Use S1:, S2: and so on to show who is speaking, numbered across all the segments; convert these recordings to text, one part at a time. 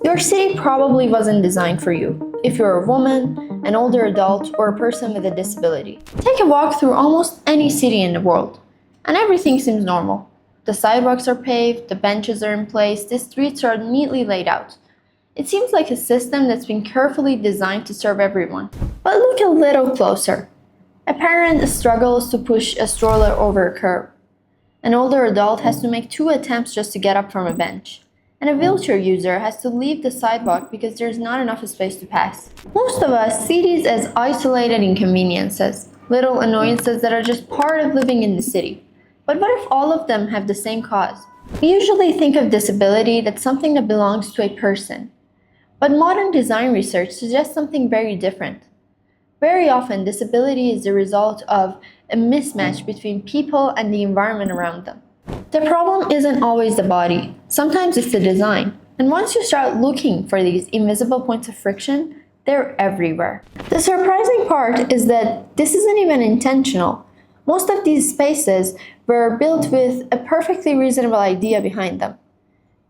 S1: Your city probably wasn't designed for you if you're a woman, an older adult, or a person with a disability. Take a walk through almost any city in the world, and everything seems normal. The sidewalks are paved, the benches are in place, the streets are neatly laid out. It seems like a system that's been carefully designed to serve everyone. But look a little closer. A parent struggles to push a stroller over a curb. An older adult has to make 2 attempts just to get up from a bench. And a wheelchair user has to leave the sidewalk because there's not enough space to pass. Most of us see these as isolated inconveniences, little annoyances that are just part of living in the city. But what if all of them have the same cause? We usually think of disability as something that belongs to a person. But modern design research suggests something very different. Very often, disability is the result of a mismatch between people and the environment around them. The problem isn't always the body. Sometimes it's the design. And once you start looking for these invisible points of friction, they're everywhere. The surprising part is that this isn't even intentional. Most of these spaces were built with a perfectly reasonable idea behind them.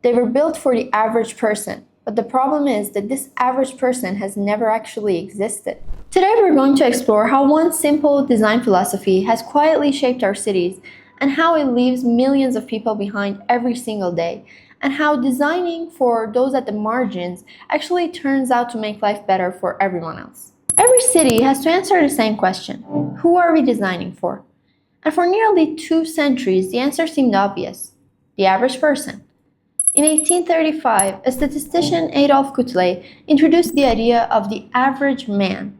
S1: They were built for the average person, but the problem is that this average person has never actually existed. Today we're going to explore how one simple design philosophy has quietly shaped our cities and how it leaves millions of people behind every single day, and how designing for those at the margins actually turns out to make life better for everyone else. Every city has to answer the same question: who are we designing for? And for nearly 2 centuries, the answer seemed obvious: the average person. In 1835, a statistician, Adolf Kutley, introduced the idea of the average man,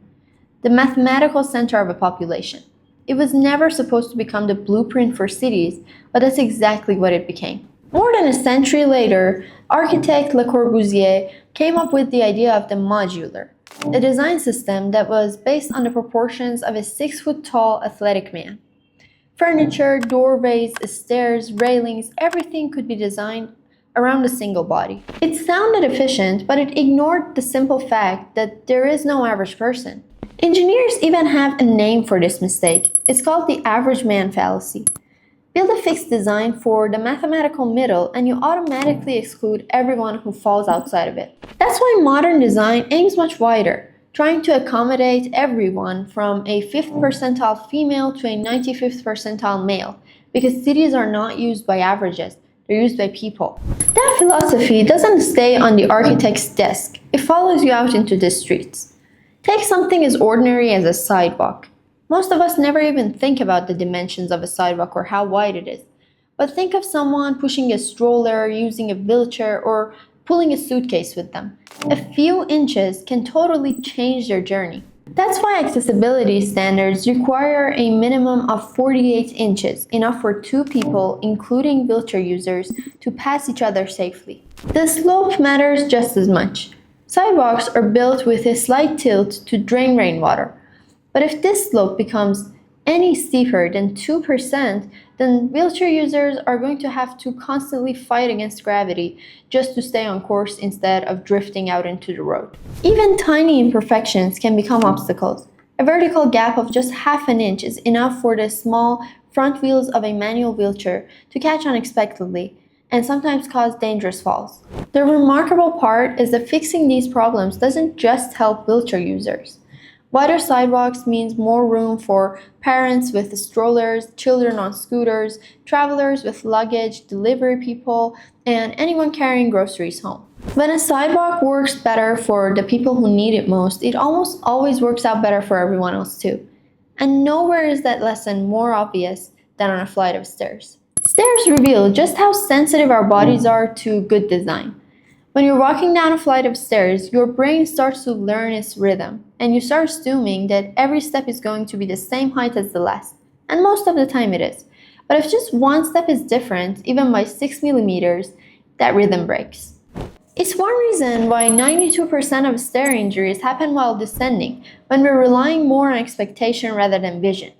S1: the mathematical center of a population. It was never supposed to become the blueprint for cities, but that's exactly what it became. More than a century later, architect Le Corbusier came up with the idea of the modular, a design system that was based on the proportions of a 6-foot-tall athletic man. Furniture, doorways, stairs, railings, everything could be designed around a single body. It sounded efficient, but it ignored the simple fact that there is no average person. Engineers even have a name for this mistake. It's called the average man fallacy. Build a fixed design for the mathematical middle and you automatically exclude everyone who falls outside of it. That's why modern design aims much wider, trying to accommodate everyone from a 5th percentile female to a 95th percentile male, because cities are not used by averages, they're used by people. That philosophy doesn't stay on the architect's desk, it follows you out into the streets. Take something as ordinary as a sidewalk. Most of us never even think about the dimensions of a sidewalk or how wide it is. But think of someone pushing a stroller, using a wheelchair, or pulling a suitcase with them. A few inches can totally change their journey. That's why accessibility standards require a minimum of 48 inches, enough for 2 people, including wheelchair users, to pass each other safely. The slope matters just as much. Sidewalks are built with a slight tilt to drain rainwater. But if this slope becomes any steeper than 2%, then wheelchair users are going to have to constantly fight against gravity just to stay on course instead of drifting out into the road. Even tiny imperfections can become obstacles. A vertical gap of just half an inch is enough for the small front wheels of a manual wheelchair to catch unexpectedly and sometimes cause dangerous falls. The remarkable part is that fixing these problems doesn't just help wheelchair users. Wider sidewalks means more room for parents with strollers, children on scooters, travelers with luggage, delivery people, and anyone carrying groceries home. When a sidewalk works better for the people who need it most, it almost always works out better for everyone else too. And nowhere is that lesson more obvious than on a flight of stairs. Stairs reveal just how sensitive our bodies are to good design. When you're walking down a flight of stairs, your brain starts to learn its rhythm, and you start assuming that every step is going to be the same height as the last. And most of the time it is. But if just one step is different, even by 6 millimeters, that rhythm breaks. It's one reason why 92% of stair injuries happen while descending, when we're relying more on expectation rather than vision.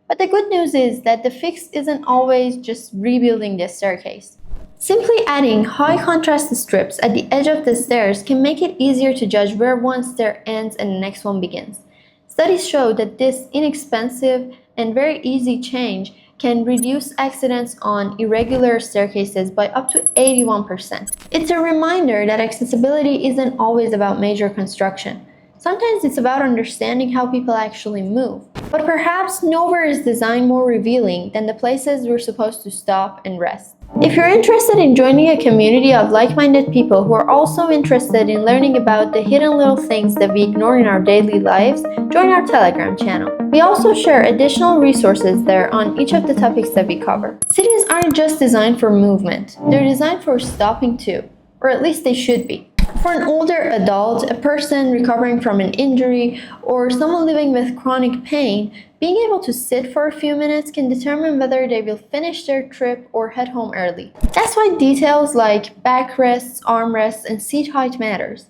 S1: But the good news is that the fix isn't always just rebuilding the staircase. Simply adding high contrast strips at the edge of the stairs can make it easier to judge where one stair ends and the next one begins. Studies show that this inexpensive and very easy change can reduce accidents on irregular staircases by up to 81%. It's a reminder that accessibility isn't always about major construction. Sometimes it's about understanding how people actually move. But perhaps nowhere is designed more revealing than the places we're supposed to stop and rest. If you're interested in joining a community of like-minded people who are also interested in learning about the hidden little things that we ignore in our daily lives, join our Telegram channel. We also share additional resources there on each of the topics that we cover. Cities aren't just designed for movement, they're designed for stopping too, or at least they should be. For an older adult, a person recovering from an injury, or someone living with chronic pain, being able to sit for a few minutes can determine whether they will finish their trip or head home early. That's why details like backrests, armrests, and seat height matters.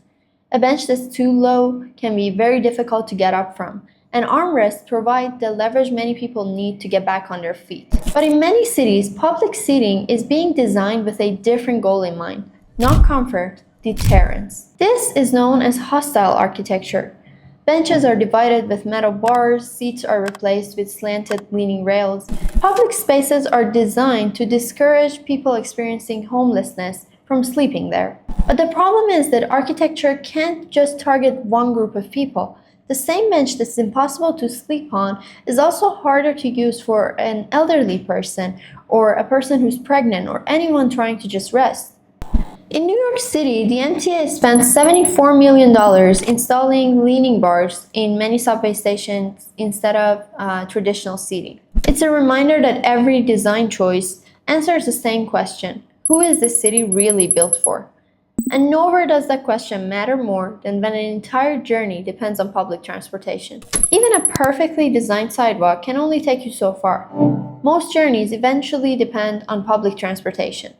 S1: A bench that's too low can be very difficult to get up from, and armrests provide the leverage many people need to get back on their feet. But in many cities, public seating is being designed with a different goal in mind, not comfort, deterrence. This is known as hostile architecture. Benches are divided with metal bars, seats are replaced with slanted leaning rails. Public spaces are designed to discourage people experiencing homelessness from sleeping there. But the problem is that architecture can't just target one group of people. The same bench that's impossible to sleep on is also harder to use for an elderly person or a person who's pregnant or anyone trying to just rest. In New York City, the MTA spent $74 million installing leaning bars in many subway stations instead of traditional seating. It's a reminder that every design choice answers the same question: who is this city really built for? And nowhere does that question matter more than when an entire journey depends on public transportation. Even a perfectly designed sidewalk can only take you so far. Most journeys eventually depend on public transportation.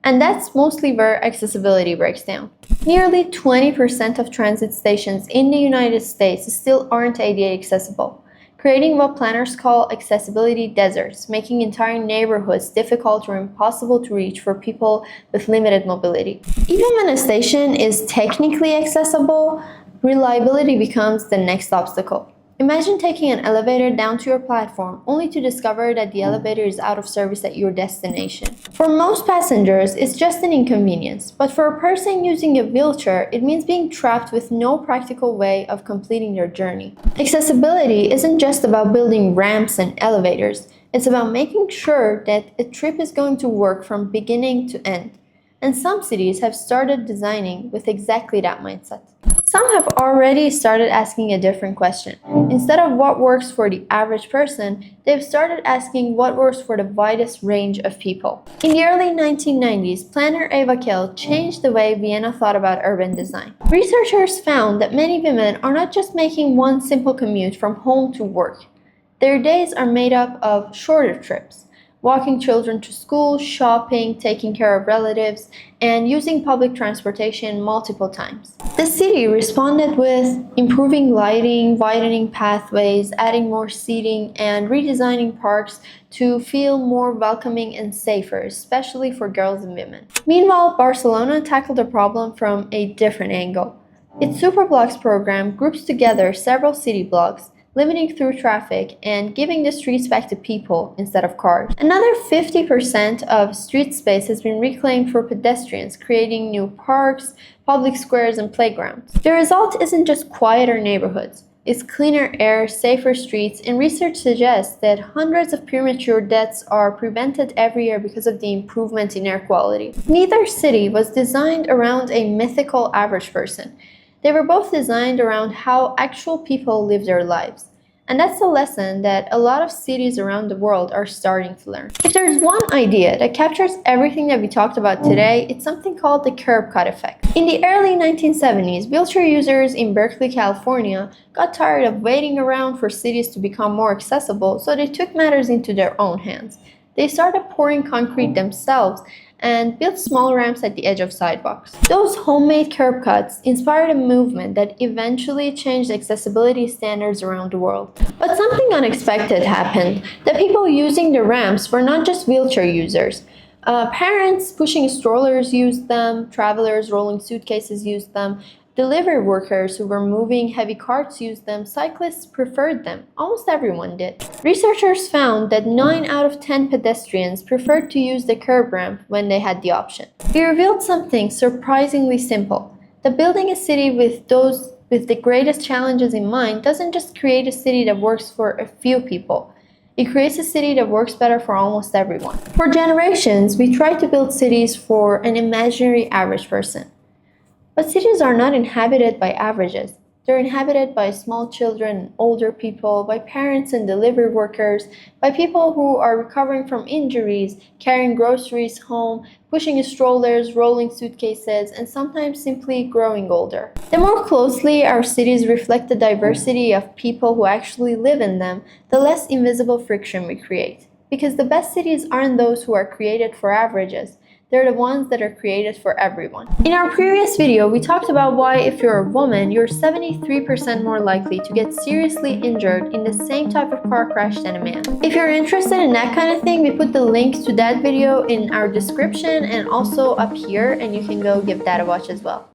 S1: And that's mostly where accessibility breaks down. Nearly 20% of transit stations in the United States still aren't ADA accessible, creating what planners call accessibility deserts, making entire neighborhoods difficult or impossible to reach for people with limited mobility. Even when a station is technically accessible, reliability becomes the next obstacle. Imagine taking an elevator down to your platform only to discover that the elevator is out of service at your destination. For most passengers, it's just an inconvenience, but for a person using a wheelchair, it means being trapped with no practical way of completing your journey. Accessibility isn't just about building ramps and elevators, it's about making sure that a trip is going to work from beginning to end. And some cities have started designing with exactly that mindset. Some have already started asking a different question. Instead of what works for the average person, they've started asking what works for the widest range of people. In the early 1990s, planner Eva Kell changed the way Vienna thought about urban design. Researchers found that many women are not just making one simple commute from home to work. Their days are made up of shorter trips, walking children to school, shopping, taking care of relatives, and using public transportation multiple times. The city responded with improving lighting, widening pathways, adding more seating, and redesigning parks to feel more welcoming and safer, especially for girls and women. Meanwhile, Barcelona tackled the problem from a different angle. Its Superblocks program groups together several city blocks, limiting through traffic and giving the streets back to people instead of cars. Another 50% of street space has been reclaimed for pedestrians, creating new parks, public squares, and playgrounds. The result isn't just quieter neighborhoods. It's cleaner air, safer streets, and research suggests that hundreds of premature deaths are prevented every year because of the improvement in air quality. Neither city was designed around a mythical average person. They were both designed around how actual people live their lives. And that's a lesson that a lot of cities around the world are starting to learn. If there's one idea that captures everything that we talked about today, it's something called the curb cut effect. In the early 1970s, wheelchair users in Berkeley, California got tired of waiting around for cities to become more accessible, so they took matters into their own hands. They started pouring concrete themselves and built small ramps at the edge of sidewalks. Those homemade curb cuts inspired a movement that eventually changed accessibility standards around the world. But something unexpected happened. The people using the ramps were not just wheelchair users. Parents pushing strollers used them, travelers rolling suitcases used them, Delivery workers who were moving heavy carts used them, cyclists preferred them. Almost everyone did. Researchers found that 9 out of 10 pedestrians preferred to use the curb ramp when they had the option. It revealed something surprisingly simple: that building a city with those with the greatest challenges in mind doesn't just create a city that works for a few people. It creates a city that works better for almost everyone. For generations, we tried to build cities for an imaginary average person. But cities are not inhabited by averages. They're inhabited by small children and older people, by parents and delivery workers, by people who are recovering from injuries, carrying groceries home, pushing strollers, rolling suitcases, and sometimes simply growing older. The more closely our cities reflect the diversity of people who actually live in them, the less invisible friction we create. Because the best cities aren't those who are created for averages. They're the ones that are created for everyone. In our previous video, we talked about why if you're a woman, you're 73% more likely to get seriously injured in the same type of car crash than a man. If you're interested in that kind of thing, we put the links to that video in our description and also up here, and you can go give that a watch as well.